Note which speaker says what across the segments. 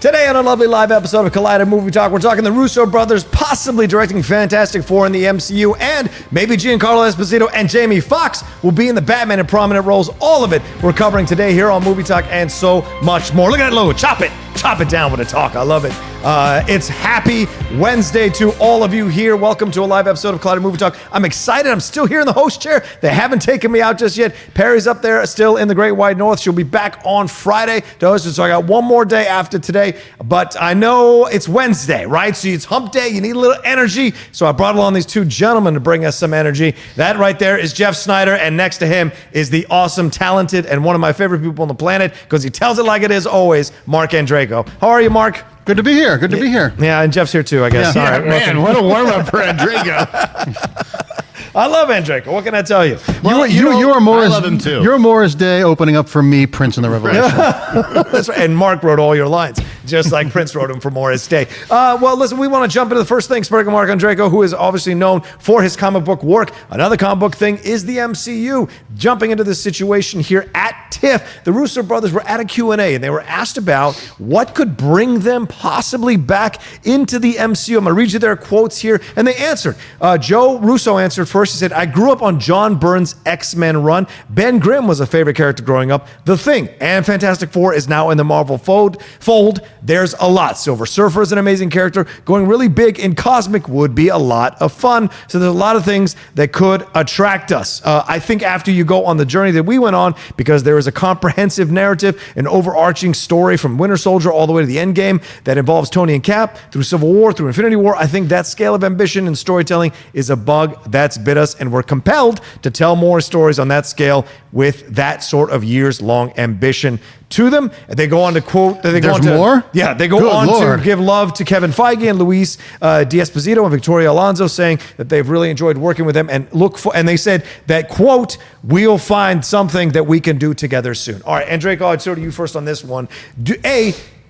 Speaker 1: Today on a lovely live episode of Collider Movie Talk, we're talking the Russo Brothers possibly directing Fantastic Four in the MCU, and maybe Giancarlo Esposito and Jamie Foxx will be in the Batman in prominent roles. All of it we're covering today here on Movie Talk and so much more. Look at that logo. Chop it down with a talk. I love it. It's happy Wednesday to all of you here. Welcome to a live episode of Collider Movie Talk. I'm excited. I'm still here in the host chair. They haven't taken me out just yet. Perry's up there still in the Great White North. She'll be back on Friday to host it. So I got one more day after today, but I know it's Wednesday, right? So it's hump day. You need a little energy. So I brought along these two gentlemen to bring us some energy. That right there is Jeff Sneider, and next to him is the awesome, talented, and one of my favorite people on the planet, because he tells it like it is always, Marc Andreyko. How are you, Marc?
Speaker 2: Good to be here. Good to be here.
Speaker 1: Yeah, and Jeff's here too, I guess.
Speaker 2: Yeah,
Speaker 1: All right,
Speaker 3: man, what a warm-up for Andreyko.
Speaker 1: I love Andreyko. What can I tell you?
Speaker 2: Well, you are more.
Speaker 3: I love him too.
Speaker 2: You're Morris Day opening up for me, Prince and the Revelation.
Speaker 1: That's right. And Mark wrote all your lines, just like Prince wrote them for Morris Day. Well, listen, we want to jump into the first thing. Speaking of Marc Andreyko, who is obviously known for his comic book work. Another comic book thing is the MCU. Jumping into this situation here at TIFF, the Russo brothers were at a Q&A, and they were asked about what could bring them possibly back into the MCU. I'm going to read you their quotes here, and they answered. Joe Russo answered first. He said, I grew up on John Byrne's X-Men run. Ben Grimm was a favorite character growing up. The Thing and Fantastic Four is now in the Marvel fold. There's a lot. Silver Surfer is an amazing character. Going really big in Cosmic would be a lot of fun. So there's a lot of things that could attract us. I think after you go on the journey that we went on, because there is a comprehensive narrative, an overarching story from Winter Soldier all the way to the end game that involves Tony and Cap through Civil War, through Infinity War. I think that scale of ambition and storytelling is a bug that's bit us, and we're compelled to tell more stories on that scale with that sort of years-long ambition to them. They go on to quote. They
Speaker 2: There's
Speaker 1: go on to,
Speaker 2: more?
Speaker 1: Yeah, they go
Speaker 2: Good
Speaker 1: on
Speaker 2: Lord.
Speaker 1: to give love to Kevin Feige and Luis D'Esposito and Victoria Alonso, saying that they've really enjoyed working with them and and they said that, quote, we'll find something that we can do together soon. All right, Andreyko, I'd sort of you first on this one.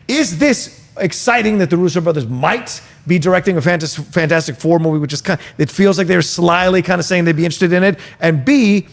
Speaker 1: Is this exciting that the Russo brothers might be directing a Fantastic Four movie, which is it feels like they're slyly kind of saying they'd be interested in it? And B,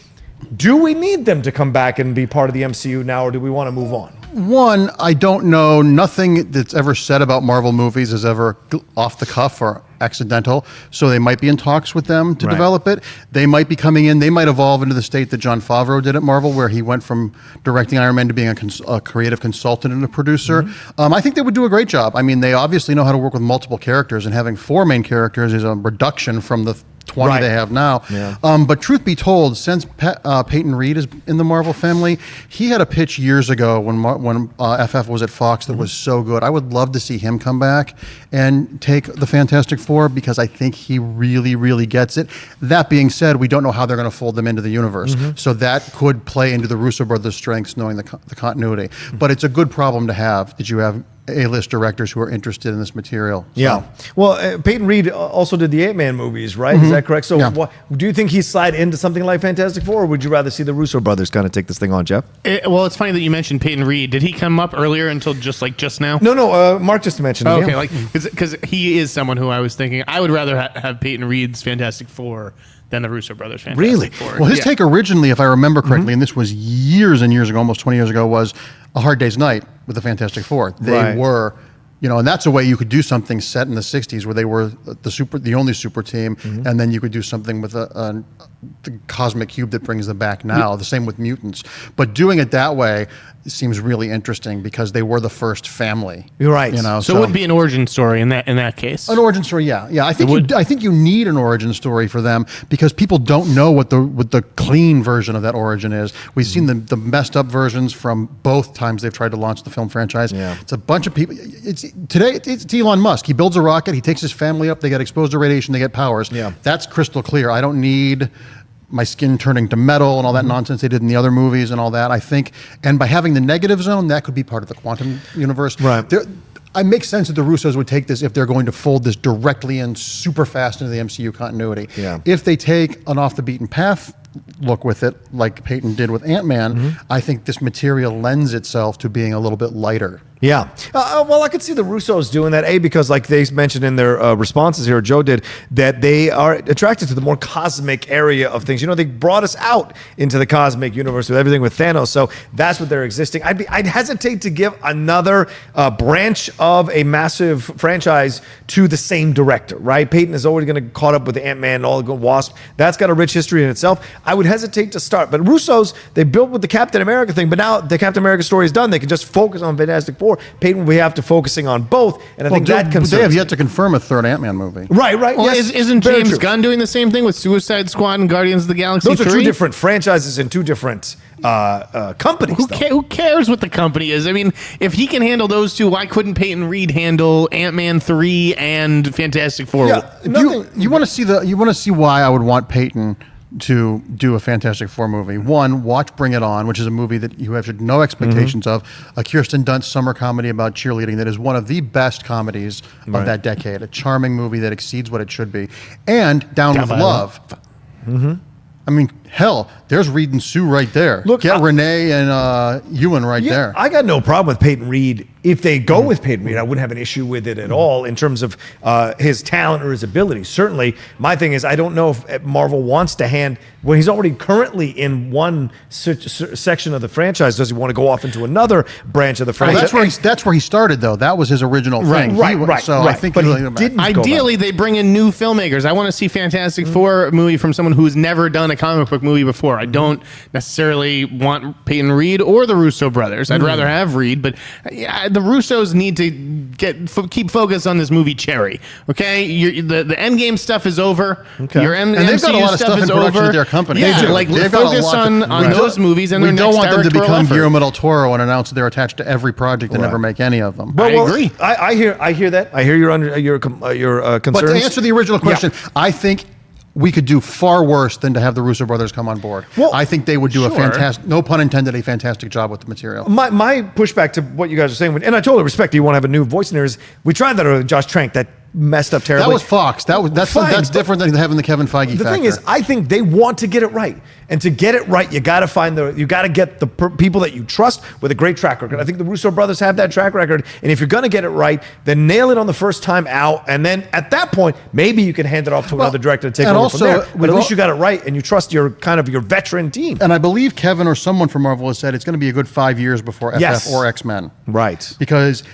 Speaker 1: do we need them to come back and be part of the MCU now, or do we want to move on?
Speaker 2: One, I don't know. Nothing that's ever said about Marvel movies is ever off the cuff or accidental. So they might be in talks with them to develop it. They might be coming in. They might evolve into the state that Jon Favreau did at Marvel, where he went from directing Iron Man to being a creative consultant and a producer. I think they would do a great job. I mean, they obviously know how to work with multiple characters, and having 4 main characters is a reduction from the 20 they have now.
Speaker 1: Yeah.
Speaker 2: But truth be told, since Peyton Reed is in the Marvel family, he had a pitch years ago when FF was at Fox that was so good. I would love to see him come back and take the Fantastic Four, because I think he really, really gets it. That being said, we don't know how they're going to fold them into the universe. So that could play into the Russo brothers' strengths, knowing the continuity. But it's a good problem to have, that you have A-list directors who are interested in this material. So.
Speaker 1: Yeah. Well, Peyton Reed also did the Ant-Man movies, right? Is that correct? So do you think he'd slide into something like Fantastic Four, or would you rather see the Russo brothers kind of take this thing on, Jeff?
Speaker 3: Well, it's funny that you mentioned Peyton Reed. Did he come up earlier until just now?
Speaker 1: No, Mark just mentioned it.
Speaker 3: Okay, because he is someone who I was thinking I would rather have Peyton Reed's Fantastic Four than the Russo brothers Fantastic Four.
Speaker 2: Well, his take originally, if I remember correctly, and this was years and years ago, almost 20 years ago, was A Hard Day's Night with the Fantastic Four. They were, and that's a way you could do something set in the 60s where they were the only super team, and then you could do something with the cosmic cube that brings them back now. The same with mutants. But doing it that way seems really interesting, because they were the first family.
Speaker 1: You're right.
Speaker 3: So it would be an origin story in that case.
Speaker 2: An origin story, yeah. I think you need an origin story for them, because people don't know what the clean version of that origin is. We've seen the messed up versions from both times they've tried to launch the film franchise.
Speaker 1: Yeah.
Speaker 2: It's a bunch of people. Today it's Elon Musk. He builds a rocket. He takes his family up. They get exposed to radiation. They get powers.
Speaker 1: Yeah.
Speaker 2: That's crystal clear. I don't need my skin turning to metal and all that nonsense they did in the other movies and all that, I think. And by having the negative zone, that could be part of the quantum universe.
Speaker 1: Right.
Speaker 2: It makes sense that the Russos would take this if they're going to fold this directly in super fast into the MCU continuity.
Speaker 1: Yeah.
Speaker 2: If they take an off the beaten path look with it, like Peyton did with Ant-Man, I think this material lends itself to being a little bit lighter.
Speaker 1: Yeah. Well, I could see the Russos doing that, because like they mentioned in their responses here, Joe did, that they are attracted to the more cosmic area of things. They brought us out into the cosmic universe with everything with Thanos, so that's what they're existing. I'd hesitate to give another branch of a massive franchise to the same director, right? Peyton is already going to caught up with the Ant-Man and all the Wasp. That's got a rich history in itself. I would hesitate to start. But Russos, they built with the Captain America thing, but now the Captain America story is done. They can just focus on Fantastic Four. Peyton will be after focusing on both, and I think that concerns.
Speaker 2: They have yet to confirm a third Ant-Man movie.
Speaker 1: Right.
Speaker 3: Well,
Speaker 1: Yes,
Speaker 3: isn't
Speaker 1: very
Speaker 3: James
Speaker 1: true.
Speaker 3: Gunn doing the same thing with Suicide Squad and Guardians of the Galaxy
Speaker 1: Those
Speaker 3: 3?
Speaker 1: are two different franchises and two different companies.
Speaker 3: Who cares what the company is? I mean, if he can handle those two, why couldn't Peyton Reed handle Ant-Man 3 and Fantastic Four?
Speaker 1: Yeah,
Speaker 2: You want to see why I would want Peyton to do a Fantastic Four movie. One, watch Bring It On, which is a movie that you have no expectations of. A Kirsten Dunst summer comedy about cheerleading that is one of the best comedies of that decade. A charming movie that exceeds what it should be. And Down with Love. I mean, hell, there's Reed and Sue right there.
Speaker 1: Look,
Speaker 2: Get Renee and Ewan right there.
Speaker 1: I got no problem with Peyton Reed. If they go with Peyton Reed, I wouldn't have an issue with it at all in terms of his talent or his ability. Certainly, my thing is I don't know if Marvel wants to hand, when he's already currently in one section of the franchise, does he want to go off into another branch of the franchise?
Speaker 2: That's where he started, though. That was his original thing.
Speaker 1: Right.
Speaker 2: So I think
Speaker 1: but he
Speaker 2: didn't.
Speaker 1: didn't.
Speaker 3: Ideally, they bring in new filmmakers. I want to see Fantastic Four movie from someone who's never done a comic book movie before. I don't necessarily want Peyton Reed or the Russo brothers. I'd rather have Reed, but the Russos need to keep focused on this movie Cherry. Okay, the Endgame stuff is over.
Speaker 1: Okay.
Speaker 3: Your
Speaker 2: And they've got a lot of stuff in production at their company.
Speaker 3: Yeah,
Speaker 2: They do.
Speaker 3: like
Speaker 2: They've got a
Speaker 3: focus
Speaker 2: lot
Speaker 3: on
Speaker 2: to-
Speaker 3: those movies and
Speaker 2: we
Speaker 3: their
Speaker 2: don't
Speaker 3: next
Speaker 2: want them to
Speaker 3: directorial
Speaker 2: become
Speaker 3: effort.
Speaker 2: Guillermo del Toro and announce their attached to every project and never make any of them.
Speaker 3: I agree.
Speaker 1: I hear that. I hear your concerns.
Speaker 2: But to answer the original question, I think we could do far worse than to have the Russo brothers come on board.
Speaker 1: Well,
Speaker 2: I think they would do a
Speaker 3: sure.
Speaker 2: fantastic, no pun intended, a fantastic job with the material.
Speaker 1: My pushback to what you guys are saying, and I totally respect you want to have a new voice in there, is we tried that with Josh Trank, that messed up terribly.
Speaker 2: That was Fox. That's
Speaker 1: Fine,
Speaker 2: different than having the Kevin Feige
Speaker 1: The
Speaker 2: factor.
Speaker 1: thing is, I think they want to get it right, and to get it right, you got to get the people that you trust with a great track record. I think the Russo brothers have that track record, and if you're going to get it right, then nail it on the first time out, and then at that point, maybe you can hand it off to another director to take
Speaker 2: and
Speaker 1: over
Speaker 2: also,
Speaker 1: from there. But
Speaker 2: we've
Speaker 1: at least
Speaker 2: all-
Speaker 1: you got it right, and you trust your veteran team.
Speaker 2: And I believe Kevin or someone from Marvel has said it's going to be a good 5 years before
Speaker 1: Yes.
Speaker 2: FF or X-Men.
Speaker 1: Right.
Speaker 2: Because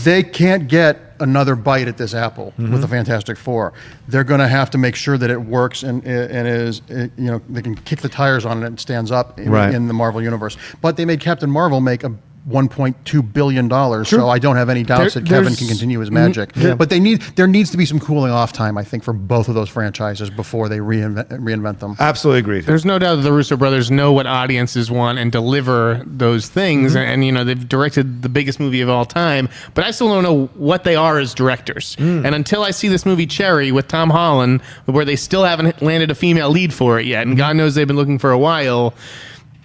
Speaker 2: they can't get another bite at this apple with the Fantastic Four. They're going to have to make sure that it works and is, they can kick the tires on it and it stands up in the Marvel universe. But they made Captain Marvel make a $1.2 billion, so I don't have any doubts that Kevin can continue his magic. But there needs to be some cooling off time, I think, for both of those franchises before they reinvent them.
Speaker 1: Absolutely agreed.
Speaker 3: There's no doubt that the Russo brothers know what audiences want and deliver those things. And they've directed the biggest movie of all time, but I still don't know what they are as directors. And until I see this movie Cherry with Tom Holland, where they still haven't landed a female lead for it yet, and God knows they've been looking for a while,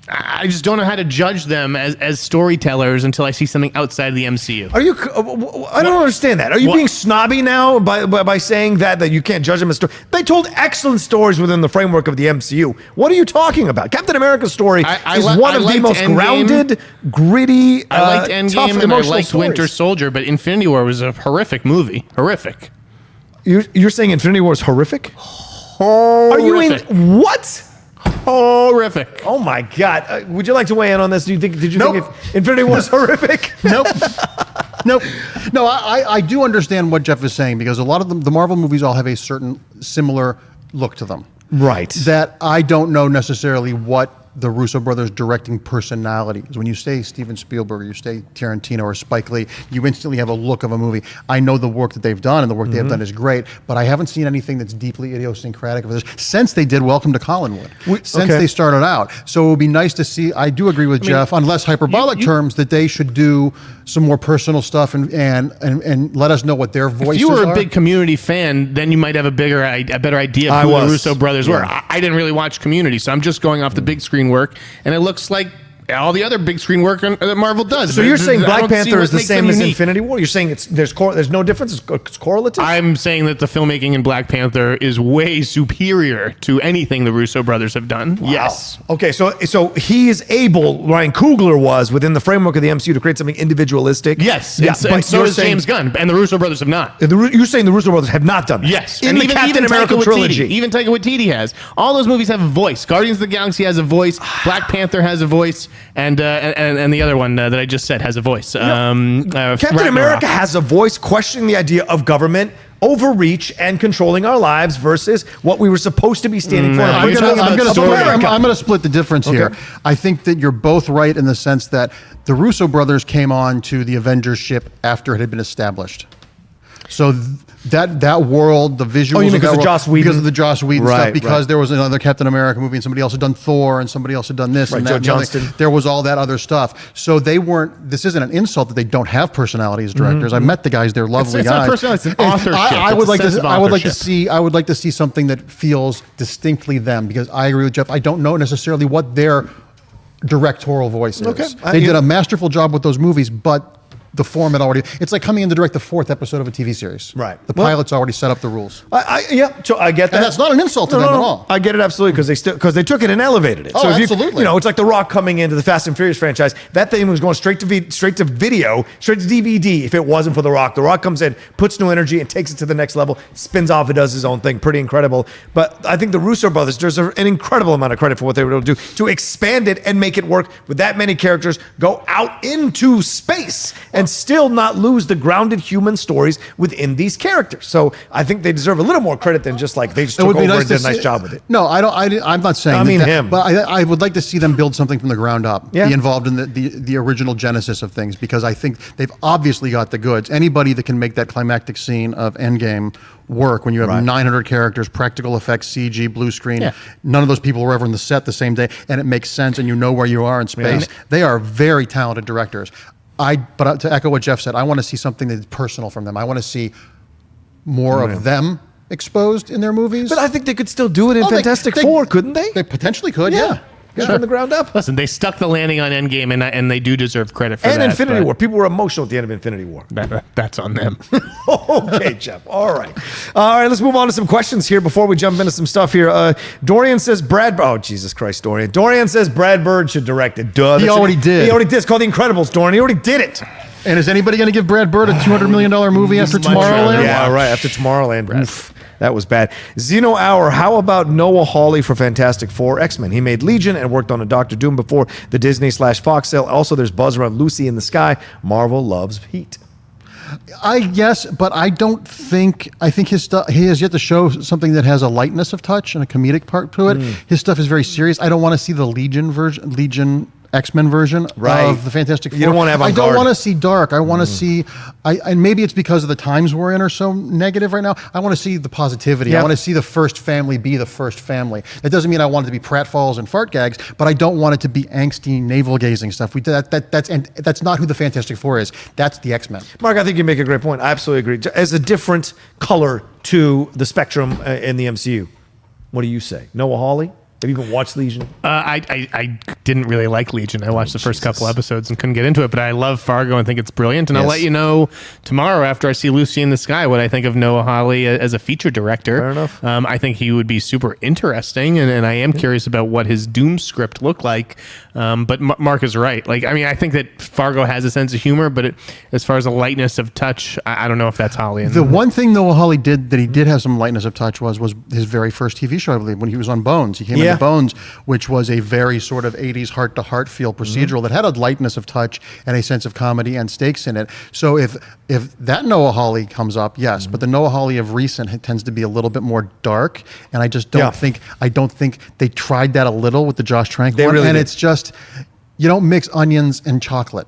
Speaker 3: I just don't know how to judge them as storytellers until I see something outside of the MCU.
Speaker 1: Are you? I don't understand that. Are you being snobby now by saying that you can't judge them as story? They told excellent stories within the framework of the MCU. What are you talking about? Captain America's story is one of the most
Speaker 3: Endgame.
Speaker 1: grounded, gritty,
Speaker 3: I liked
Speaker 1: tough,
Speaker 3: Endgame and I
Speaker 1: emotional
Speaker 3: liked
Speaker 1: stories.
Speaker 3: Winter Soldier, but Infinity War was a horrific movie. Horrific.
Speaker 1: You're saying Infinity War is horrific?
Speaker 3: Horrific.
Speaker 1: Are you in what?
Speaker 3: Horrific.
Speaker 1: Oh my God! Would you like to weigh in on this? Did you
Speaker 2: Nope.
Speaker 1: think Infinity War was horrific?
Speaker 2: Nope. Nope. No, I do understand what Jeff is saying because a lot of the Marvel movies all have a certain similar look to them.
Speaker 1: Right.
Speaker 2: That I don't know necessarily what the Russo brothers' directing personalities. When you say Steven Spielberg, you say Tarantino or Spike Lee, you instantly have a look of a movie. I know the work that they've done, and the work they have done is great, but I haven't seen anything that's deeply idiosyncratic of this since they did Welcome to Collinwood, since they started out. So it would be nice to see, I do agree with Jeff, on less hyperbolic terms, that they should do some more personal stuff and let us know what their voices are.
Speaker 3: If you were a big Community fan, then you might have a better idea of who the Russo brothers were. I didn't really watch Community, so I'm just going off the big screen work, and it looks like all the other big screen work that Marvel does.
Speaker 1: So you're saying
Speaker 3: I
Speaker 1: Black
Speaker 3: don't see
Speaker 1: Panther
Speaker 3: what
Speaker 1: is the
Speaker 3: makes them
Speaker 1: same as
Speaker 3: unique.
Speaker 1: Infinity War? You're saying there's no difference? It's correlative?
Speaker 3: I'm saying that the filmmaking in Black Panther is way superior to anything the Russo brothers have done.
Speaker 1: Wow.
Speaker 3: Yes.
Speaker 1: Okay, so he is able, Ryan Coogler was, within the framework of the MCU to create something individualistic.
Speaker 3: Yes.
Speaker 1: Yeah,
Speaker 3: And so
Speaker 1: you're
Speaker 3: does
Speaker 1: saying-
Speaker 3: James Gunn, and the Russo brothers have not.
Speaker 1: You're saying the Russo brothers have not done that?
Speaker 3: Yes,
Speaker 1: In
Speaker 3: and
Speaker 1: the Captain America
Speaker 3: Taika Waititi-
Speaker 1: trilogy.
Speaker 3: even Taika Waititi has. All those movies have a voice. Guardians of the Galaxy has a voice. Black Panther has a voice, and the other one that I just said has a voice.
Speaker 1: Captain
Speaker 3: Ragnarok.
Speaker 1: America has a voice questioning the idea of government overreach and controlling our lives versus what we were supposed to be standing for.
Speaker 3: I'm
Speaker 1: Original
Speaker 3: talking about
Speaker 1: of
Speaker 3: story.
Speaker 1: America.
Speaker 2: I'm going to split the difference here. I think that you're both right in the sense that the Russo brothers came on to the Avengers ship after it had been established. So that world, the visuals,
Speaker 1: you mean
Speaker 2: of
Speaker 1: because
Speaker 2: that
Speaker 1: of
Speaker 2: world-
Speaker 1: Joss Whedon?
Speaker 2: because of the Joss Whedon
Speaker 1: Right,
Speaker 2: stuff, because
Speaker 1: right.
Speaker 2: there was another Captain America movie, and somebody else had done Thor, and somebody else had done this,
Speaker 1: Right,
Speaker 2: and
Speaker 1: Joe
Speaker 2: that. and the other.
Speaker 1: Johnston.
Speaker 2: There was all that other stuff. So they weren't. This isn't an insult that they don't have personality as directors. I met the guys; they're lovely
Speaker 3: it's not
Speaker 2: guys.
Speaker 3: personality, it's an authorship.
Speaker 2: I would
Speaker 3: It's a
Speaker 2: like
Speaker 3: sense
Speaker 2: to.
Speaker 3: of
Speaker 2: I would like to
Speaker 3: authorship.
Speaker 2: see. I would like to see something that feels distinctly them, because I agree with Jeff. I don't know necessarily what their directorial voice is.
Speaker 1: Okay.
Speaker 2: They did a masterful job with those movies, but the format already, it's like coming in to direct the 4th episode of a TV series.
Speaker 1: Right.
Speaker 2: The
Speaker 1: Well-
Speaker 2: pilot's already set up the rules.
Speaker 1: Yeah, so I get that.
Speaker 2: And that's not an insult to them at all.
Speaker 1: I get it absolutely because they took it and elevated it.
Speaker 2: Oh,
Speaker 1: if
Speaker 2: absolutely.
Speaker 1: You know, it's like The Rock coming into the Fast and Furious franchise. That thing was going straight to video, straight to DVD. If it wasn't for The Rock, The Rock comes in, puts new energy, and takes it to the next level. Spins off, and does his own thing. Pretty incredible. But I think the Russo brothers deserve an incredible amount of credit for what they were able to do to expand it and make it work with that many characters, go out into space, and still not lose the grounded human stories within these characters. So I think they deserve a little more credit than just like they just took over and did a nice job with it.
Speaker 2: No, I don't. I'm not saying.
Speaker 1: I mean him.
Speaker 2: But I would like to see them build something from the ground up.
Speaker 1: Yeah.
Speaker 2: Be involved in the original genesis of things, because I think they've obviously got the goods. Anybody that can make that climactic scene of Endgame work when you have
Speaker 1: Right.
Speaker 2: 900 characters, practical effects, CG, blue screen.
Speaker 3: Yeah.
Speaker 2: None of those people were ever in the set the same day, and it makes sense, and you know where you are in space.
Speaker 1: Yeah.
Speaker 2: They are very talented directors. But to echo what Jeff said, I want to see something that's personal from them. I want to see more of them exposed in their movies.
Speaker 1: But I think they could still do it in
Speaker 2: Oh,
Speaker 1: Fantastic Four, couldn't they?
Speaker 2: They potentially could, yeah.
Speaker 1: From the ground up.
Speaker 3: Listen, they stuck the landing on Endgame, and they do deserve credit for
Speaker 1: And
Speaker 3: that.
Speaker 1: Infinity
Speaker 3: but
Speaker 1: War. People were emotional at the end of Infinity War.
Speaker 3: That's on them.
Speaker 1: Okay, Jeff. All right. All right, let's move on to some questions here before we jump into some stuff here. Dorian says Oh, Jesus Christ, Dorian. Dorian says Brad Bird should direct it. Duh.
Speaker 2: He already did.
Speaker 1: He already did. It's called The Incredibles, Dorian. He already did it.
Speaker 2: And is anybody going to give Brad Bird a $200 million movie after
Speaker 3: much rather
Speaker 2: Tomorrowland?
Speaker 1: Yeah, right. After Tomorrowland. Oof, that was bad. Zeno Hour, how about Noah Hawley for Fantastic Four X-Men? He made Legion and worked on a Doctor Doom before the Disney/Fox sale. Also, there's buzz around Lucy in the Sky. Marvel loves Heat.
Speaker 2: Yes, but I don't think. I think his stuff. He has yet to show something that has a lightness of touch and a comedic part to it. His stuff is very serious. I don't want to see the Legion X-Men version
Speaker 1: Right.
Speaker 2: of the Fantastic Four.
Speaker 1: You don't want to have
Speaker 2: I don't
Speaker 1: avant-garde.
Speaker 2: want to see dark. I want to see. And maybe it's because of the times we're in are so negative right now. I want to see the positivity.
Speaker 1: Yeah.
Speaker 2: I want to see the first family be the first family. That doesn't mean I want it to be pratfalls and fart gags, but I don't want it to be angsty navel gazing stuff. That's not who the Fantastic Four is. That's the X-Men.
Speaker 1: Mark, I think you make a great point. I absolutely agree. As a different color to the spectrum in the MCU. What do you say? Noah Hawley? Have you even watched Legion?
Speaker 3: I didn't really like Legion. I watched the first couple episodes and couldn't get into it, but I love Fargo and think it's brilliant. And I'll
Speaker 1: Yes.
Speaker 3: let you know tomorrow after I see Lucy in the Sky what I think of Noah Hawley as a feature director.
Speaker 1: Fair enough.
Speaker 3: I think he would be super interesting, and I am curious about what his Doom script looked like. But Mark is right. Like, I mean, I think that Fargo has a sense of humor, but as far as a lightness of touch, I don't know if that's Hawley.
Speaker 2: The one thing Noah Hawley did that he did have some lightness of touch was his very first TV show, I believe, when he was on Bones. He came
Speaker 1: Yeah.
Speaker 2: into Bones, which was a very sort of 80s heart-to-heart feel procedural that had a lightness of touch and a sense of comedy and stakes in it. So if that Noah Hawley comes up, yes, but the Noah Hawley of recent tends to be a little bit more dark, and I just don't think they tried that a little with the Josh Trank one,
Speaker 1: really
Speaker 2: and
Speaker 1: did.
Speaker 2: it's just, you don't mix onions and chocolate.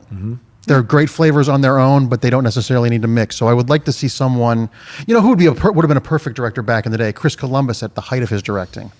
Speaker 2: They're great flavors on their own, but they don't necessarily need to mix. So I would like to see someone, who would have been a perfect director back in the day? Chris Columbus at the height of his directing.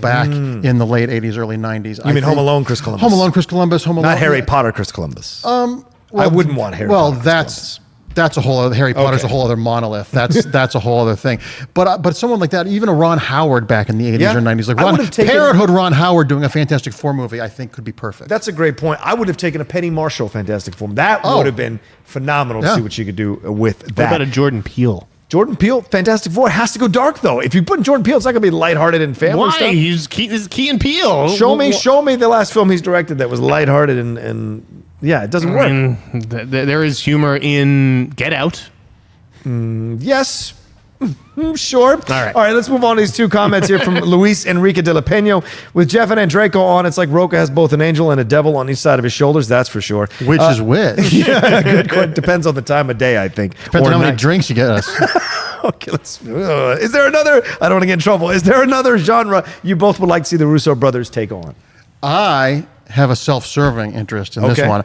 Speaker 2: Back in the late 80s, early 90s.
Speaker 1: You mean Home Alone Chris Columbus?
Speaker 2: Home Alone Chris Columbus, Home Alone.
Speaker 1: Not Harry Potter Chris Columbus. I wouldn't want Harry
Speaker 2: Well,
Speaker 1: Potter Chris
Speaker 2: that's that's a whole other Harry Potter's a whole other monolith. That's a whole other thing. But someone like that, even a Ron Howard back in the 80s or 90s, like Parenthood Ron Howard doing a Fantastic Four movie, I think could be perfect.
Speaker 1: That's a great point. I would have taken a Penny Marshall Fantastic Four. That would have been phenomenal to see what she could do with that.
Speaker 3: What about a Jordan Peele?
Speaker 1: Jordan Peele, Fantastic Four has to go dark though. If you put Jordan Peele, it's not going to be lighthearted and family
Speaker 3: Why?
Speaker 1: stuff.
Speaker 3: He's Key and Peele.
Speaker 1: Show me the last film he's directed that was lighthearted and yeah, it doesn't work.
Speaker 3: I mean, there is humor in Get Out.
Speaker 1: Yes. Sure. All
Speaker 3: right.
Speaker 1: Let's move on to these two comments here from Luis Enrique de la Peña. With Jeff and Andreyko on, it's like Rocha has both an angel and a devil on each side of his shoulders. That's for sure.
Speaker 2: Which is which?
Speaker 1: Yeah, good. Depends on the time of day, I think.
Speaker 2: Depends on how many drinks you get us.
Speaker 1: Okay, is there another? I don't want to get in trouble. Is there another genre you both would like to see the Russo brothers take on?
Speaker 2: I have a self-serving interest in this one.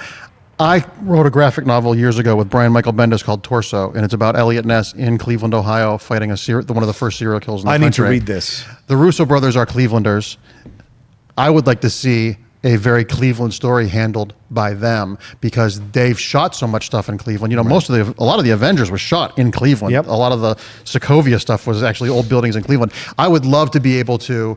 Speaker 2: I wrote a graphic novel years ago with Brian Michael Bendis called Torso, and it's about Elliot Ness in Cleveland, Ohio, fighting one of the first serial killers in the country.
Speaker 1: I need to read this.
Speaker 2: The Russo brothers are Clevelanders. I would like to see a very Cleveland story handled by them because they've shot so much stuff in Cleveland. You know, a lot of the Avengers was shot in Cleveland.
Speaker 1: Yep.
Speaker 2: A lot of the Sokovia stuff was actually old buildings in Cleveland. I would love to be able to,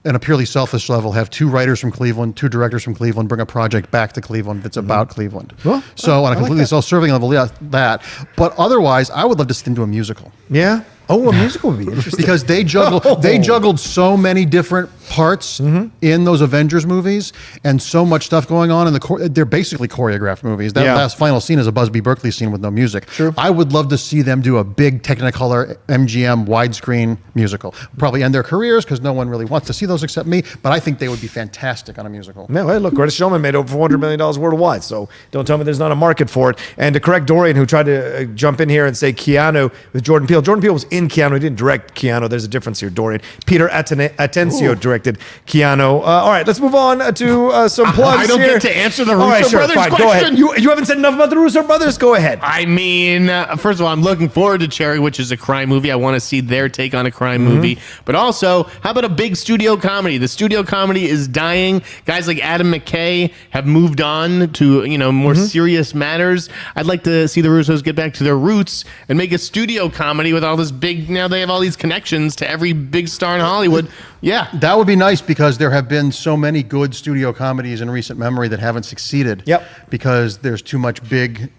Speaker 2: in a purely selfish level, have 2 writers from Cleveland, 2 directors from Cleveland, bring a project back to Cleveland that's about Cleveland. Well, so on a completely self-serving level, that. But otherwise, I would love to sit into a musical.
Speaker 1: Yeah. Oh, a musical would be interesting.
Speaker 2: Because they juggled so many different parts in those Avengers movies and so much stuff going on. They're basically choreographed movies. That last final scene is a Busby Berkeley scene with no music.
Speaker 1: True.
Speaker 2: I would love to see them do a big Technicolor MGM widescreen musical. Probably end their careers because no one really wants to see those except me, but I think they would be fantastic on a musical.
Speaker 1: No, hey, look, Greatest Showman made over $400 million worldwide, so don't tell me there's not a market for it. And to correct Dorian, who tried to jump in here and say Keanu with Jordan Peele. Jordan Peele was in Keanu. He didn't direct Keanu. There's a difference here, Dorian. Peter Atencio directed Keanu. All right, let's move on to some plugs
Speaker 3: I don't
Speaker 1: here.
Speaker 3: get to answer the Russo Brothers question.
Speaker 1: Go ahead. You haven't said enough about the Russo Brothers? Go ahead.
Speaker 3: I mean, first of all, I'm looking forward to Cherry, which is a crime movie. I want to see their take on a crime movie. But also, how about a big studio comedy? The studio comedy is dying. Guys like Adam McKay have moved on to more serious matters. I'd like to see the Russos get back to their roots and make a studio comedy with all this big. Now they have all these connections to every big star in Hollywood. Yeah,
Speaker 2: that would be nice because there have been so many good studio comedies in recent memory that haven't succeeded.
Speaker 1: Yep.
Speaker 2: Because there's too much big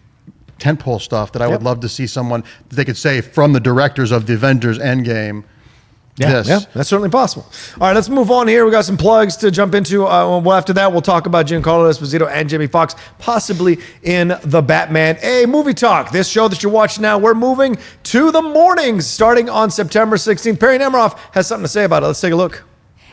Speaker 2: tentpole stuff that I would love to see someone that they could say from the directors of the Avengers Endgame.
Speaker 1: Yeah, that's certainly possible. All right, let's move on here. We got some plugs to jump into. Well, after that, we'll talk about Giancarlo Esposito and Jamie Foxx possibly in The Batman, a movie talk. This show that you're watching now, we're moving to the mornings starting on September 16th. Perry Nemiroff has something to say about it. Let's take a look.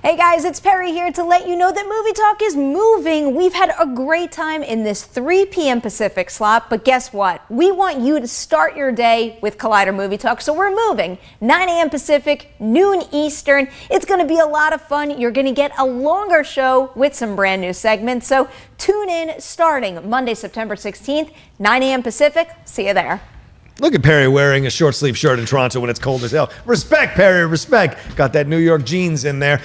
Speaker 4: Hey guys, it's Perry here to let you know that Movie Talk is moving. We've had a great time in this 3 p.m. Pacific slot, but guess what? We want you to start your day with Collider Movie Talk, so we're moving. 9 a.m. Pacific, noon Eastern. It's going to be a lot of fun. You're going to get a longer show with some brand new segments, so tune in starting Monday, September 16th, 9 a.m. Pacific. See you there.
Speaker 1: Look at Perry wearing a short sleeve shirt in Toronto when it's cold as hell. Respect, Perry, respect. Got that New York jeans in there.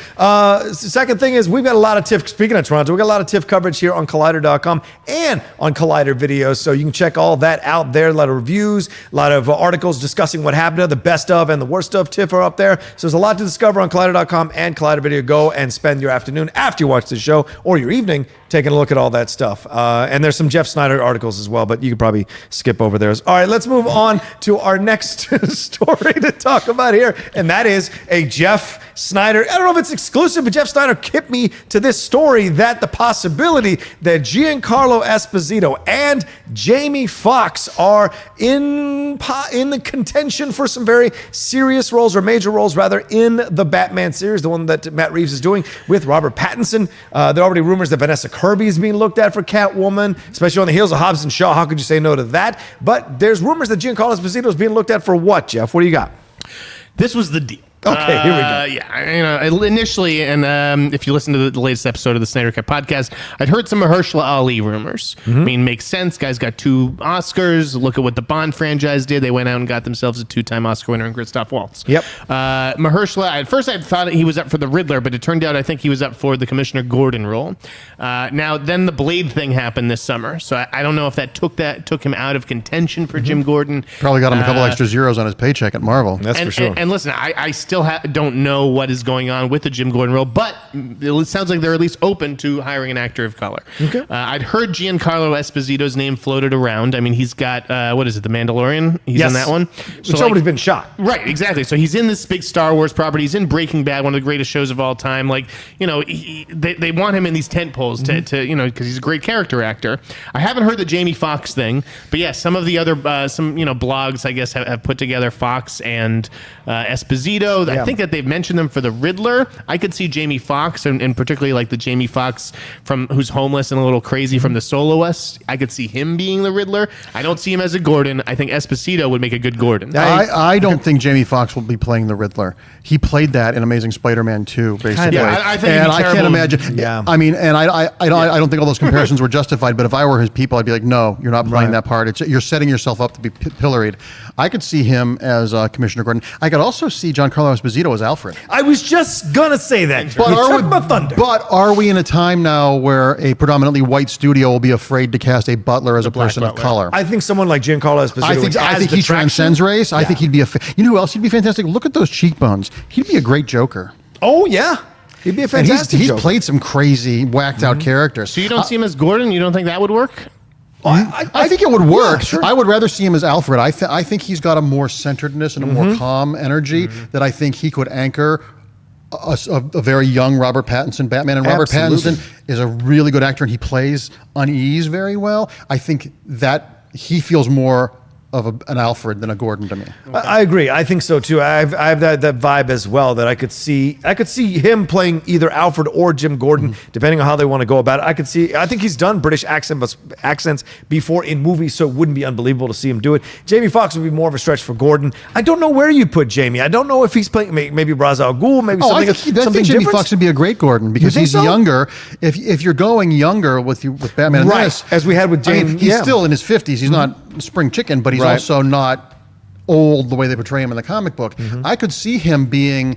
Speaker 1: Second thing is we've got a lot of TIFF, speaking of Toronto, we got a lot of TIFF coverage here on Collider.com and on Collider videos. So you can check all that out there. A lot of reviews, a lot of articles discussing what happened, the best of and the worst of TIFF are up there. So there's a lot to discover on Collider.com and Collider Video. Go and spend your afternoon after you watch the show or your evening taking a look at all that stuff. And there's some Jeff Sneider articles as well, but you could probably skip over those. All right, let's move on to our next story to talk about here, and that is a Jeff Sneider. I don't know if it's exclusive, but Jeff Sneider kicked me to this story that the possibility that Giancarlo Esposito and Jamie Foxx are in the contention for some very serious roles, or major roles rather, in the Batman series, the one that Matt Reeves is doing with Robert Pattinson. There are already rumors that Vanessa Kirby is being looked at for Catwoman, especially on the heels of Hobbs and Shaw. How could you say no to that? But there's rumors that Giancarlo Esposito is being looked at for what, Jeff? What do you got?
Speaker 3: This was the deal.
Speaker 1: Okay, here we go.
Speaker 3: Yeah, initially, and if you listen to the latest episode of the Sneider Cut podcast, I'd heard some Mahershala Ali rumors. I mean, makes sense. Guys got 2 Oscars. Look at what the Bond franchise did. They went out and got themselves a 2-time Oscar winner in Christoph Waltz.
Speaker 1: Yep.
Speaker 3: Mahershala, at first I thought he was up for the Riddler, but it turned out I think he was up for the Commissioner Gordon role. Now, then the Blade thing happened this summer, so I don't know if that took him out of contention for Jim Gordon.
Speaker 2: Probably got him a couple extra zeros on his paycheck at Marvel.
Speaker 1: That's for sure.
Speaker 3: And listen, I still don't know what is going on with the Jim Gordon role, but it sounds like they're at least open to hiring an actor of color.
Speaker 1: Okay.
Speaker 3: I'd heard Giancarlo Esposito's name floated around. I mean, he's got, what is it, The Mandalorian? He's in that one.
Speaker 1: It's already been shot.
Speaker 3: Right, exactly. So he's in this big Star Wars property. He's in Breaking Bad, one of the greatest shows of all time. Like, they want him in these tent poles to because he's a great character actor. I haven't heard the Jamie Foxx thing, but yeah, some of the other, blogs, I guess, have put together Foxx and Esposito. I think that they've mentioned them for the Riddler. I could see Jamie Foxx, and particularly like the Jamie Foxx from who's homeless and a little crazy from The Soloist. I could see him being the Riddler. I don't see him as a Gordon. I think Esposito would make a good Gordon.
Speaker 2: I don't think Jamie Foxx will be playing the Riddler. He played that in Amazing Spider-Man 2, basically.
Speaker 3: Yeah, I think
Speaker 2: and I can't imagine.
Speaker 1: Yeah.
Speaker 2: I mean, and I don't think all those comparisons were justified. But if I were his people, I'd be like, no, you're not playing that part. You're setting yourself up to be pilloried. I could see him as Commissioner Gordon. I could also see Giancarlo Esposito as Alfred.
Speaker 1: I was just gonna say that.
Speaker 2: But are we in a time now where a predominantly white studio will be afraid to cast a butler as a person of color?
Speaker 1: I think someone like Giancarlo Esposito.
Speaker 2: I think he transcends race. I think he'd be you know who else he'd be fantastic? Look at those cheekbones. He'd be a great Joker.
Speaker 1: Oh yeah. He'd be a fantastic
Speaker 2: He's
Speaker 1: Joker.
Speaker 2: played some crazy, whacked out characters.
Speaker 3: So you don't see him as Gordon? You don't think that would work?
Speaker 2: I think it would work.
Speaker 1: Yeah, sure.
Speaker 2: I would rather see him as Alfred. I think he's got a more centeredness and a more calm energy that I think he could anchor a very young Robert Pattinson Batman. And Robert Pattinson is a really good actor, and he plays unease very well. I think that he feels more of an Alfred than a Gordon to me.
Speaker 1: I agree. I think so too. I have that vibe as well, that I could see him playing either Alfred or Jim Gordon, depending on how they want to go about it. I think he's done British accents before in movies, so it wouldn't be unbelievable to see him do it. Jamie Foxx would be more of a stretch for Gordon. I don't know where you put Jamie. I don't know if he's playing maybe Ra's al Ghul, maybe something.
Speaker 2: I think Jamie Foxx would be a great Gordon because he's younger. If you're going younger with Batman and this,
Speaker 1: as we had with James,
Speaker 2: he's still in his 50s. He's not spring chicken, but he's also not old the way they portray him in the comic book. I could see him being,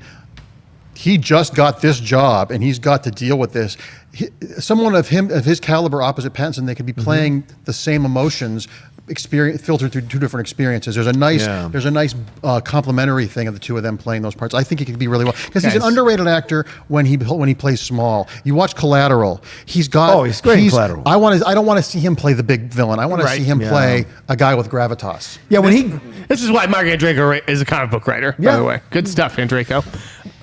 Speaker 2: he just got this job and he's got to deal with this. Someone of his caliber opposite Pattinson, they could be playing the same emotions, filtered through 2 different experiences. There's a nice complementary thing of the 2 of them playing those parts. I think he could be really well because he's an underrated actor when he plays small. You watch Collateral. He's great in Collateral. I don't want to see him play the big villain. I want to see him play a guy with gravitas.
Speaker 1: Yeah,
Speaker 3: this is why Marc Andreyko is a comic book writer. By the way, good stuff, Andreyko.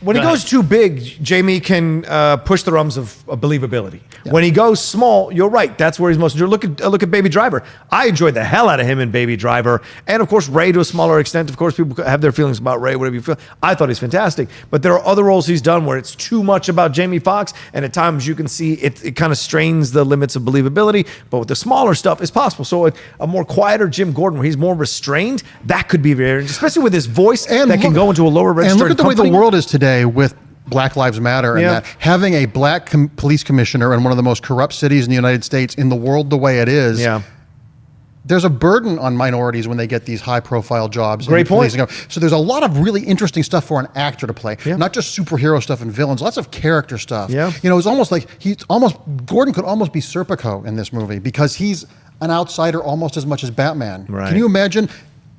Speaker 1: When he goes too big, Jamie can push the realms of believability. Yeah. When he goes small, you're right. That's where he's most enjoyed. Look at Baby Driver. I enjoyed the hell out of him in Baby Driver, and of course Ray to a smaller extent. Of course, people have their feelings about Ray, whatever you feel. I thought he's fantastic, but there are other roles he's done where it's too much about Jamie Foxx, and at times you can see it kind of strains the limits of believability. But with the smaller stuff, it's possible. So a more quieter Jim Gordon, where he's more restrained, that could be very, especially with his voice, and that can go into a lower register.
Speaker 2: And look at the way the world is today with Black Lives Matter and that. Having a black police commissioner in one of the most corrupt cities in the United States in the world the way it is, there's a burden on minorities when they get these high-profile jobs.
Speaker 1: Great point.
Speaker 2: So there's a lot of really interesting stuff for an actor to play, not just superhero stuff and villains, lots of character stuff.
Speaker 1: Yeah.
Speaker 2: It's almost like Gordon could almost be Serpico in this movie because he's an outsider almost as much as Batman.
Speaker 1: Right.
Speaker 2: Can you imagine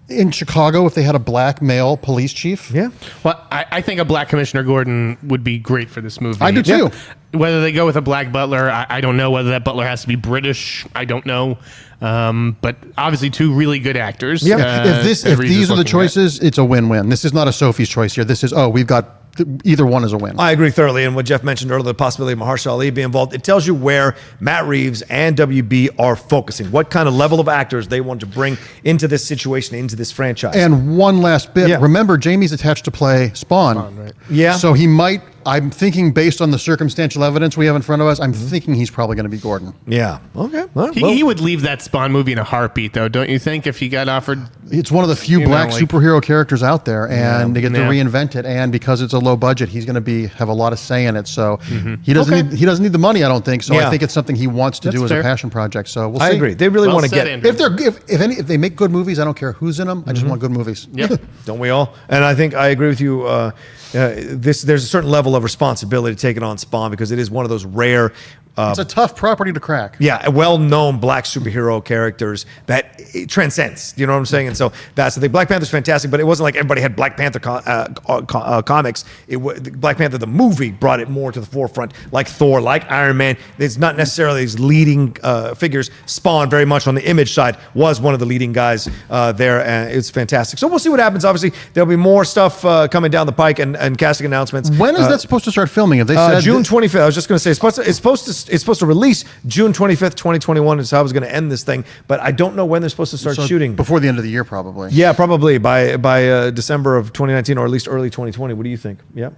Speaker 2: in Chicago if they had a black male police chief?
Speaker 1: Yeah.
Speaker 3: Well, I think a black Commissioner Gordon would be great for this movie.
Speaker 2: I do too.
Speaker 3: Whether they go with a black butler, I don't know. Whether that butler has to be British, I don't know. But obviously 2 really good actors.
Speaker 2: Yeah. If these are the choices, it's a win-win. This is not a Sophie's choice here. This is, we've got either one is a win.
Speaker 1: I agree thoroughly. And what Jeff mentioned earlier, the possibility of Mahershala Ali being involved, it tells you where Matt Reeves and WB are focusing, what kind of level of actors they want to bring into this situation, into this franchise.
Speaker 2: And one last bit. Remember, Jamie's attached to play Spawn.
Speaker 1: Right? Yeah.
Speaker 2: So he might I'm thinking based on the circumstantial evidence we have in front of us, I'm thinking he's probably going to be Gordon.
Speaker 1: Yeah. Okay. Well,
Speaker 3: He would leave that Spawn movie in a heartbeat, though, don't you think? If he got offered,
Speaker 2: It's one of the few black superhero characters out there, and they get to
Speaker 3: Yeah.
Speaker 2: reinvent it. And because it's a low budget, he's going to have a lot of say in it. So he doesn't need the money, I don't think. So
Speaker 1: Yeah.
Speaker 2: I think it's something he wants to
Speaker 3: That's
Speaker 2: do as
Speaker 3: fair.
Speaker 2: a passion project. So we'll see.
Speaker 1: I agree. They really
Speaker 3: Well
Speaker 1: want to
Speaker 3: said,
Speaker 1: get.
Speaker 3: Andrew.
Speaker 2: If they make good movies, I don't care who's in them. I just want good movies.
Speaker 3: Yep.
Speaker 1: Don't we all? And I think I agree with you. There's a certain level of responsibility taken on Spawn because it is one of those rare.
Speaker 2: It's a tough property to crack.
Speaker 1: Yeah, well-known black superhero characters that it transcends. You know what I'm saying? And so that's the thing. Black Panther's fantastic, but it wasn't like everybody had Black Panther comics. Black Panther the movie brought it more to the forefront, like Thor, like Iron Man. It's not necessarily these leading figures. Spawn, very much on the image side, was one of the leading guys there, and it's fantastic. So we'll see what happens. Obviously, there'll be more stuff coming down the pike and casting announcements.
Speaker 2: When is that supposed to start filming? Have they said
Speaker 1: June 25th. I was just going to say it's supposed to release June 25th, 2021 is how I was going to end this thing, but I don't know when they're supposed to start shooting.
Speaker 2: before the end of the year, probably.
Speaker 1: Yeah, probably by December of 2019 or at least early 2020. What do you think? Yeah.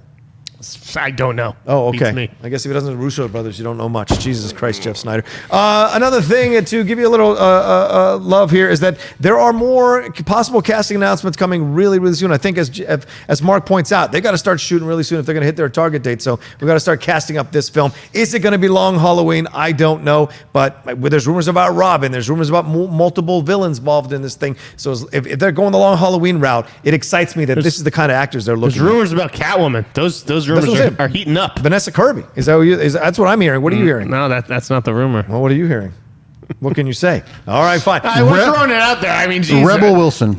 Speaker 3: I don't know.
Speaker 1: Oh,
Speaker 3: Beats
Speaker 1: okay.
Speaker 3: me.
Speaker 1: I guess if it doesn't have Russo Brothers, you don't know much. Jesus Christ, Jeff Sneider. Another thing to give you a little love here is that there are more possible casting announcements coming really, really soon. I think as Mark points out, they got to start shooting really soon if they're going to hit their target date. So we got to start casting up this film. Is it going to be Long Halloween? I don't know, but there's rumors about Robin. There's rumors about multiple villains involved in this thing. So if they're going the Long Halloween route, it excites me that this is the kind of actors they're looking.
Speaker 3: There's rumors about Catwoman. Those rumors are heating up.
Speaker 1: Vanessa Kirby. Is that that's what I'm hearing? What are you hearing?
Speaker 3: No, that's not the rumor.
Speaker 1: Well, what are you hearing? What can you say? All right, fine.
Speaker 3: We're throwing it out there. I mean, geez,
Speaker 2: Rebel Wilson.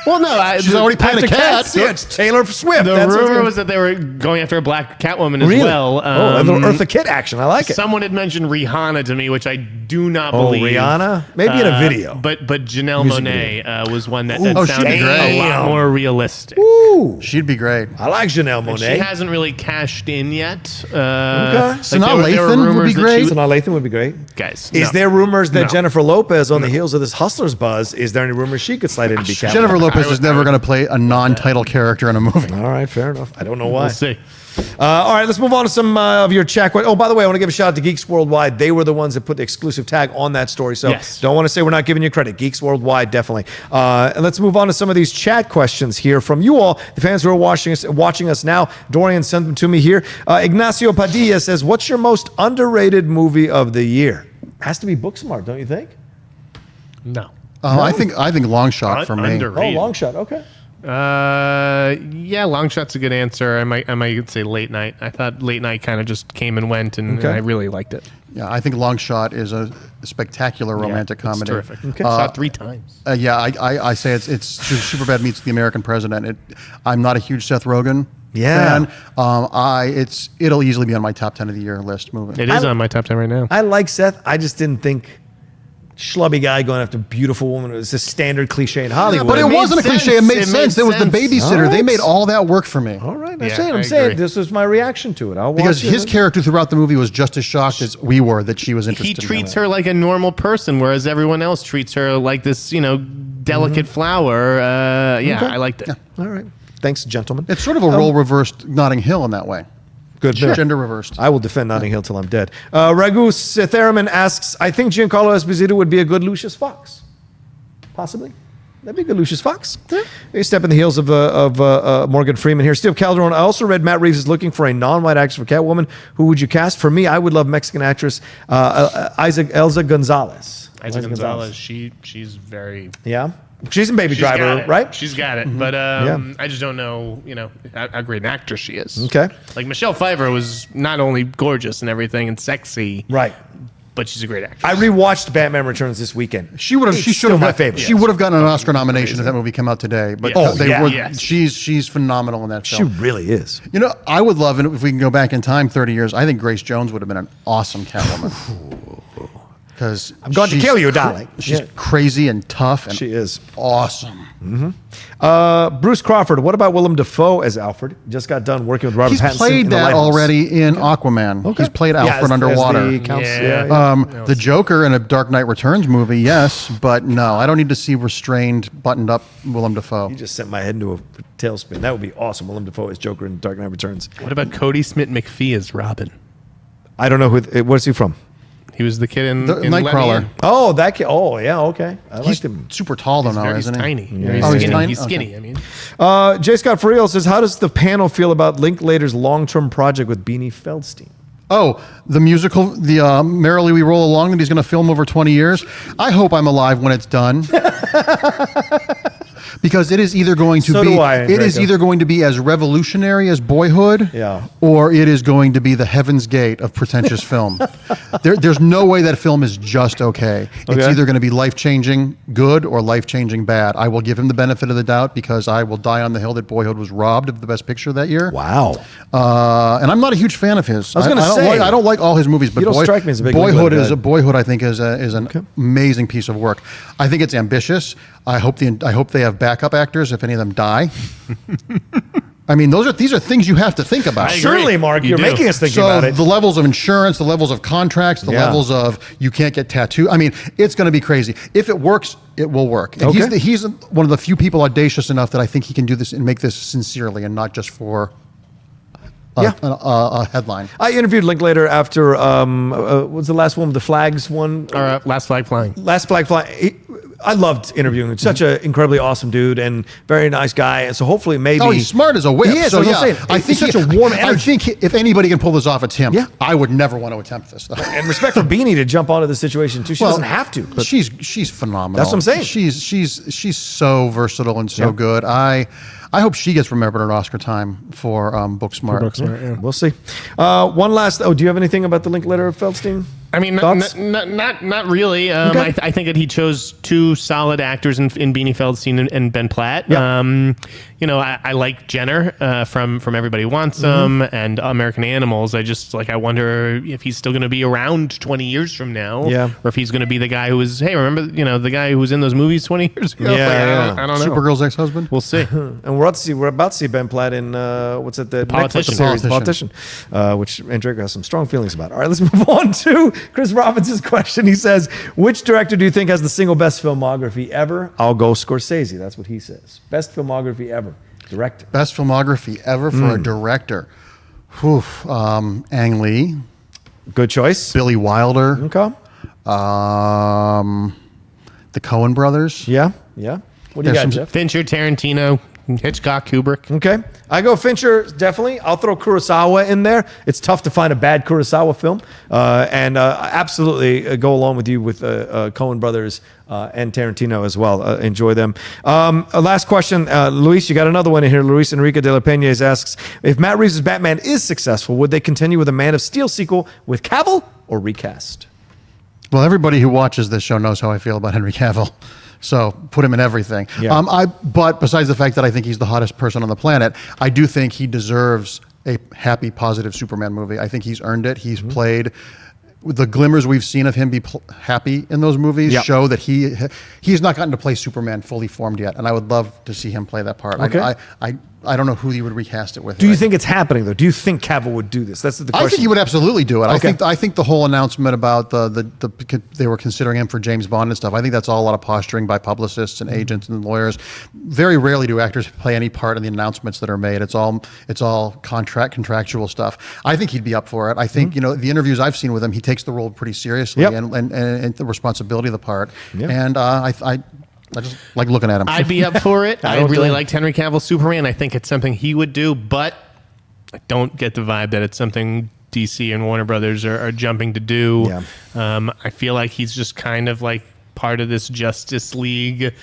Speaker 3: Well, no,
Speaker 2: She's already playing a cat.
Speaker 1: Yeah, it's Taylor Swift.
Speaker 3: The
Speaker 1: That's
Speaker 3: rumor was that they were going after a black Catwoman as
Speaker 1: really?
Speaker 3: well.
Speaker 1: A little Eartha Kitt action. I like it.
Speaker 3: Someone had mentioned Rihanna to me, which I do not
Speaker 1: Oh,
Speaker 3: believe.
Speaker 1: Rihanna? Maybe in a video.
Speaker 3: But Janelle
Speaker 1: Music
Speaker 3: Monáe was one that
Speaker 2: she'd be
Speaker 3: sounded
Speaker 2: great.
Speaker 3: a lot more realistic.
Speaker 1: Ooh,
Speaker 2: She'd be great.
Speaker 1: I like Janelle
Speaker 3: She
Speaker 1: Monáe.
Speaker 3: hasn't really cashed in yet.
Speaker 1: Okay.
Speaker 2: Sanaa Lathan would be great.
Speaker 1: Sanaa Lathan would be great.
Speaker 3: Guys,
Speaker 1: Is
Speaker 3: no.
Speaker 1: there rumors that
Speaker 3: No.
Speaker 1: Jennifer Lopez, on the heels of this Hustlers buzz, is there any rumors she could slide in to be Catwoman?
Speaker 2: Jennifer Lopez is never going to play a non-title character in a movie.
Speaker 1: All right, fair enough. I don't know why.
Speaker 3: We'll see.
Speaker 1: All right, let's move on to some of your chat. Oh, by the way, I want to give a shout out to Geeks Worldwide. They were the ones that put the exclusive tag on that story. So
Speaker 3: Yes.
Speaker 1: don't want to say we're not giving you credit. Geeks Worldwide, definitely. And let's move on to some of these chat questions here from you all, the fans who are watching us now. Dorian sent them to me here. Ignacio Padilla says, what's your most underrated movie of the year? Has to be Booksmart, don't you think?
Speaker 3: No.
Speaker 2: I think Long Shot for me.
Speaker 3: Underrated.
Speaker 1: Oh, Long Shot. Okay.
Speaker 3: Yeah, Long Shot's a good answer. I might say Late Night. I thought Late Night kind of just came and went, and I really liked it.
Speaker 2: Yeah, I think Long Shot is a spectacular romantic
Speaker 3: Yeah, it's
Speaker 2: comedy.
Speaker 3: terrific. Okay. Saw it 3 times.
Speaker 2: Yeah, I say it's Superbad meets The American President. I'm not a huge Seth Rogen fan. It'll easily be on my top 10 of the year list movie.
Speaker 3: It is on my top 10 right now.
Speaker 1: I like Seth. I just didn't think schlubby guy going after beautiful woman. It was a standard cliche in Hollywood.
Speaker 2: But it
Speaker 3: made
Speaker 2: wasn't a
Speaker 3: sense.
Speaker 2: cliche. It made
Speaker 3: It
Speaker 2: sense.
Speaker 3: made
Speaker 2: There was the
Speaker 3: sense.
Speaker 2: babysitter.
Speaker 1: All
Speaker 2: They
Speaker 1: right.
Speaker 2: made all that work for me.
Speaker 1: All right,
Speaker 3: Yeah,
Speaker 1: I'm
Speaker 3: I
Speaker 1: saying
Speaker 3: agree.
Speaker 1: this was my reaction to it. I'll watch
Speaker 2: Because
Speaker 1: it.
Speaker 2: his character throughout the movie was just as shocked as we were that she was interested.
Speaker 3: He treats her like a normal person, whereas everyone else treats her like this, delicate flower. I liked it.
Speaker 1: All right. Thanks, gentlemen.
Speaker 2: It's sort of a role reversed Notting Hill in that way.
Speaker 1: Good.
Speaker 2: Gender reversed.
Speaker 1: I will defend Notting Hill till I'm dead. Ragus Theraman asks, I think Giancarlo Esposito would be a good Lucius Fox. Possibly. That'd be a good Lucius Fox. Yeah. They step in the heels of Morgan Freeman here. Steve Calderon, I also read Matt Reeves is looking for a non-white actress for Catwoman. Who would you cast? For me, I would love Mexican actress Elsa Gonzalez.
Speaker 3: Elsa Gonzalez, she's very...
Speaker 1: Yeah? She's in Baby
Speaker 3: She's
Speaker 1: Driver,
Speaker 3: got it.
Speaker 1: right?
Speaker 3: She's got it, but I just don't know, how great an actress she is.
Speaker 1: Okay.
Speaker 3: Like Michelle Pfeiffer was not only gorgeous and everything and sexy,
Speaker 1: Right.
Speaker 3: but she's a great actress.
Speaker 1: I rewatched Batman Returns this weekend.
Speaker 2: She would have. She should have.
Speaker 1: my favorite.
Speaker 2: She would have gotten an Oscar nomination if that movie came out today. But
Speaker 3: Yes. Yes.
Speaker 2: she's phenomenal in that
Speaker 1: She
Speaker 2: film.
Speaker 1: really is.
Speaker 2: I would love it if we can go back in time 30 years. I think Grace Jones would have been an awesome Catwoman. because
Speaker 1: I'm going to kill you, darling.
Speaker 2: She's
Speaker 1: Yeah.
Speaker 2: crazy and tough, and
Speaker 1: She is.
Speaker 2: awesome.
Speaker 1: Bruce Crawford. What about Willem Dafoe as Alfred? Just got done working with Robert
Speaker 2: He's
Speaker 1: Pattinson. in
Speaker 2: played
Speaker 1: The
Speaker 2: that
Speaker 1: Lighthouse.
Speaker 2: already in Aquaman. He's played
Speaker 1: Yeah,
Speaker 2: Alfred
Speaker 1: as
Speaker 2: underwater.
Speaker 1: the counts-
Speaker 3: Yeah.
Speaker 2: The Joker in a Dark Knight Returns movie, yes, but no, I don't need to see restrained, buttoned up Willem Dafoe.
Speaker 1: You just sent my head into a tailspin. That would be awesome. Willem Dafoe as Joker in Dark Knight Returns.
Speaker 3: What about Cody Smith McPhee as Robin?
Speaker 1: I don't know where's he from?
Speaker 3: He was the kid in
Speaker 2: Nightcrawler.
Speaker 3: Let Me In.
Speaker 1: Oh, that kid. Oh, yeah, okay. I
Speaker 2: He's
Speaker 1: liked him.
Speaker 2: super tall though
Speaker 3: He's
Speaker 2: now,
Speaker 3: very
Speaker 2: isn't he?
Speaker 3: tiny.
Speaker 1: Yeah.
Speaker 3: He's
Speaker 2: Oh, he's
Speaker 3: skinny.
Speaker 2: tiny?
Speaker 3: He's
Speaker 2: Okay.
Speaker 3: skinny. I mean,
Speaker 1: J. Scott Friel says, how does the panel feel about Linklater's long-term project with Beanie Feldstein?
Speaker 2: Oh, the musical, the Merrily We Roll Along that he's going to film over 20 years. I hope I'm alive when it's done. Because it is either going to
Speaker 1: So
Speaker 2: be
Speaker 1: do I,
Speaker 2: it is
Speaker 1: Andreyko.
Speaker 2: either going to be as revolutionary as Boyhood,
Speaker 1: Yeah.
Speaker 2: or it is going to be the Heaven's Gate of pretentious film. There's no way that film is just okay. It's
Speaker 1: Okay.
Speaker 2: either going to be life-changing good or life-changing bad. I will give him the benefit of the doubt because I will die on the hill that Boyhood was robbed of the Best Picture that year.
Speaker 1: Wow.
Speaker 2: And I'm not a huge fan of his.
Speaker 1: I was gonna
Speaker 2: don't
Speaker 1: say,
Speaker 2: I don't like all his movies, but
Speaker 1: you don't strike me as a big
Speaker 2: Boyhood
Speaker 1: Linklater
Speaker 2: is
Speaker 1: guy.
Speaker 2: a Boyhood. I think is an amazing piece of work. I think it's ambitious. I hope they have backup actors if any of them die. I mean, these are things you have to think about.
Speaker 3: I agree.
Speaker 1: Certainly, Mark,
Speaker 3: You
Speaker 1: you're
Speaker 3: do.
Speaker 1: making us think
Speaker 2: So
Speaker 1: about it.
Speaker 2: the levels of insurance, the levels of contracts, the
Speaker 1: Yeah.
Speaker 2: levels of you can't get tattooed. I mean, it's going to be crazy. If it works, it will work. And
Speaker 1: Okay.
Speaker 2: he's one of the few people audacious enough that I think he can do this and make this sincerely and not just for a headline.
Speaker 1: I interviewed Linklater after, what was the last one? The Flags one?
Speaker 3: Or Last Flag Flying.
Speaker 1: Last Flag Fly. I loved interviewing him. Such an incredibly awesome dude and very nice guy. And so hopefully maybe.
Speaker 2: Oh, he's smart as a whip.
Speaker 1: He is.
Speaker 2: So
Speaker 1: that's what I'm saying.
Speaker 2: I think
Speaker 1: He's such a warm
Speaker 2: I
Speaker 1: energy.
Speaker 2: think if anybody can pull this off, it's him.
Speaker 1: Yeah.
Speaker 2: I would never want to attempt this though.
Speaker 1: And respect for Beanie to jump onto the situation too. She doesn't have to. But
Speaker 2: She's phenomenal.
Speaker 1: That's what I'm saying.
Speaker 2: She's so versatile and so
Speaker 1: Yeah.
Speaker 2: good. I hope she gets remembered at Oscar time for Booksmart.
Speaker 1: we'll see. One last. Oh, do you have anything about the Linklater Feldstein?
Speaker 3: I mean,
Speaker 1: Thoughts?
Speaker 3: not really.
Speaker 1: Okay.
Speaker 3: I think that he chose two solid actors in Beanie Feldstein and Ben Platt.
Speaker 1: Yeah.
Speaker 3: I like Jenner from Everybody Wants
Speaker 1: Mm-hmm.
Speaker 3: Some and American Animals. I wonder if he's still going to be around 20 years from now.
Speaker 1: Yeah.
Speaker 3: Or if he's going to be the guy who was, hey, remember, the guy who was in those movies 20 years ago?
Speaker 1: Yeah,
Speaker 3: I don't know.
Speaker 2: Supergirl's ex-husband.
Speaker 3: We'll see.
Speaker 1: And we're about to see Ben Platt in what's it? The
Speaker 3: Politician.
Speaker 1: Netflix series, Politician, which Andreyko has some strong feelings about. All right, let's move on to Chris Robinson's question. He says, "Which director do you think has the single best filmography ever?" I'll go Scorsese. That's what he says. Best filmography ever. Director.
Speaker 2: Best filmography ever for a director. Whew, Ang Lee,
Speaker 1: Good choice.
Speaker 2: Billy Wilder,
Speaker 1: Okay.
Speaker 2: the Coen brothers.
Speaker 1: Yeah. Yeah. What do you
Speaker 2: There's
Speaker 1: got,
Speaker 2: some-
Speaker 1: Jeff?
Speaker 3: Fincher, Tarantino, Hitchcock, Kubrick.
Speaker 1: Okay. I go Fincher, definitely. I'll throw Kurosawa in there. It's tough to find a bad Kurosawa film. And absolutely go along with you with Coen Brothers and Tarantino as well. Enjoy them. Last question. Luis, you got another one in here. Luis Enrique de la Peña asks, if Matt Reeves' Batman is successful, would they continue with a Man of Steel sequel with Cavill or recast?
Speaker 2: Well, everybody who watches this show knows how I feel about Henry Cavill. So put him in everything.
Speaker 1: Yeah.
Speaker 2: But besides the fact that I think he's the hottest person on the planet, I do think he deserves a happy, positive Superman movie. I think he's earned it. He's played. The glimmers we've seen of him be happy in those movies show that he's not gotten to play Superman fully formed yet, and I would love to see him play that part.
Speaker 1: Okay.
Speaker 2: I don't know who he would recast it with.
Speaker 1: Do you think it's happening, though? Do you think Cavill would do this? That's the question.
Speaker 2: I think he would absolutely do it.
Speaker 1: Okay.
Speaker 2: I think the whole announcement about they were considering him for James Bond and stuff. I think that's all a lot of posturing by publicists and agents and lawyers. Very rarely do actors play any part in the announcements that are made. It's all contractual stuff. I think he'd be up for it. I think the interviews I've seen with him, he takes the role pretty seriously
Speaker 1: Yep.
Speaker 2: and the responsibility of the part.
Speaker 1: Yep.
Speaker 2: And I just like looking at him.
Speaker 3: I'd be up for it. I
Speaker 1: don't
Speaker 3: really
Speaker 1: blame-
Speaker 3: liked Henry Cavill Superman. I think it's something he would do, but I don't get the vibe that it's something DC and Warner Brothers are jumping to do.
Speaker 1: Yeah.
Speaker 3: I feel like he's just kind of like part of this Justice League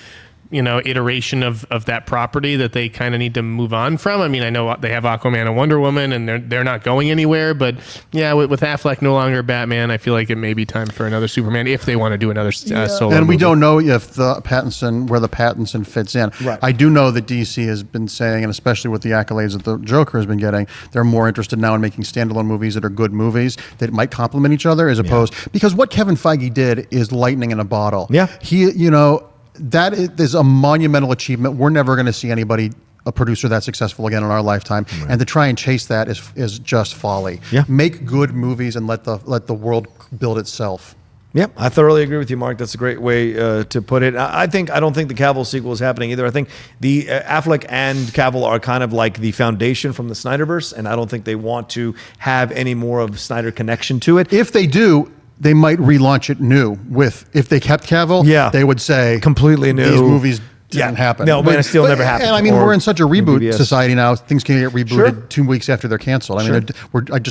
Speaker 3: iteration of that property that they kind of need to move on from. I mean, I know they have Aquaman and Wonder Woman, and they're not going anywhere. But yeah, with Affleck no longer Batman, I feel like it may be time for another Superman if they want to do another solo.
Speaker 2: And we
Speaker 3: movie.
Speaker 2: don't know if where the Pattinson fits in.
Speaker 1: Right.
Speaker 2: I do know that DC has been saying, and especially with the accolades that the Joker has been getting, they're more interested now in making standalone movies that are good movies that might complement each other, as opposed, because what Kevin Feige did is lightning in a bottle.
Speaker 1: Yeah.
Speaker 2: That is a monumental achievement. We're never going to see a producer that successful again in our lifetime, and to try and chase that is just folly.
Speaker 1: Yeah.
Speaker 2: Make good movies and let the world build itself.
Speaker 1: Yeah, I thoroughly agree with you, Mark. That's a great way to put it. I don't think the Cavill sequel is happening either. I think the Affleck and Cavill are kind of like the foundation from the Snyderverse, and I don't think they want to have any more of Snyder connection to it.
Speaker 2: If they do, they might relaunch it new. If they kept Cavill, they would say
Speaker 1: completely new.
Speaker 2: These movies didn't happen.
Speaker 1: No, Man of Steel never happened.
Speaker 2: And I mean, we're in such a reboot
Speaker 1: BBS
Speaker 2: society now. Things can get rebooted 2 weeks after they're canceled. I mean,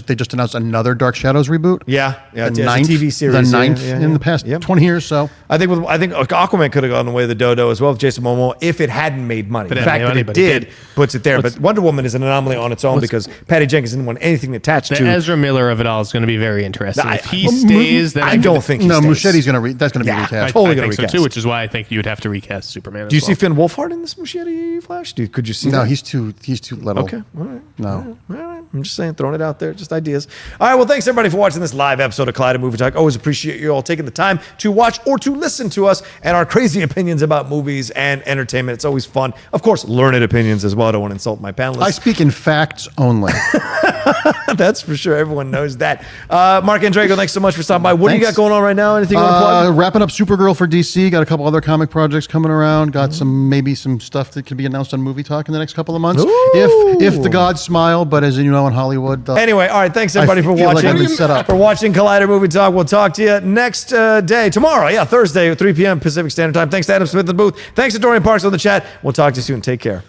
Speaker 2: they just announced another Dark Shadows reboot.
Speaker 1: Yeah,
Speaker 2: the
Speaker 1: ninth TV series.
Speaker 2: The ninth in the past 20 years. So
Speaker 1: I think Aquaman could have gone away the dodo as well with Jason Momoa if it hadn't made money. The fact that it did puts it there. But Wonder Woman is an anomaly on its own because Patty Jenkins didn't want anything attached to.
Speaker 3: The Ezra Miller of it all is going to be very interesting. If he stays, then
Speaker 1: I don't think he stays.
Speaker 2: Muschetti's that's going to be recast.
Speaker 1: Totally
Speaker 3: I think so
Speaker 1: recast.
Speaker 3: too, which is why I think you'd have to recast Superman.
Speaker 1: Do you see Finn Wolfhard in this Machete Flash? Could you see that?
Speaker 2: No, he's too little.
Speaker 1: Okay, all right.
Speaker 2: No.
Speaker 1: All right. I'm just saying, throwing it out there, just ideas. All right, well, thanks everybody for watching this live episode of Collider Movie Talk. Always appreciate you all taking the time to watch or to listen to us and our crazy opinions about movies and entertainment. It's always fun. Of course, learned opinions as well. I don't want to insult my panelists.
Speaker 2: I speak in facts only.
Speaker 1: That's for sure. Everyone knows that. Marc Andreyko, thanks so much for stopping by. What do you got going on right now? Anything you want to plug?
Speaker 2: Wrapping up Supergirl for DC. Got a couple other comic projects coming around. Got maybe some stuff that could be announced on Movie Talk in the next couple of months. If the gods smile, but as you know, in Hollywood.
Speaker 1: Anyway, all right. Thanks everybody for watching. For watching Collider Movie Talk. We'll talk to you next day, tomorrow. Yeah, Thursday, 3 p.m. Pacific Standard Time. Thanks to Adam Smith in the booth. Thanks to Dorian Parks on the chat. We'll talk to you soon. Take care.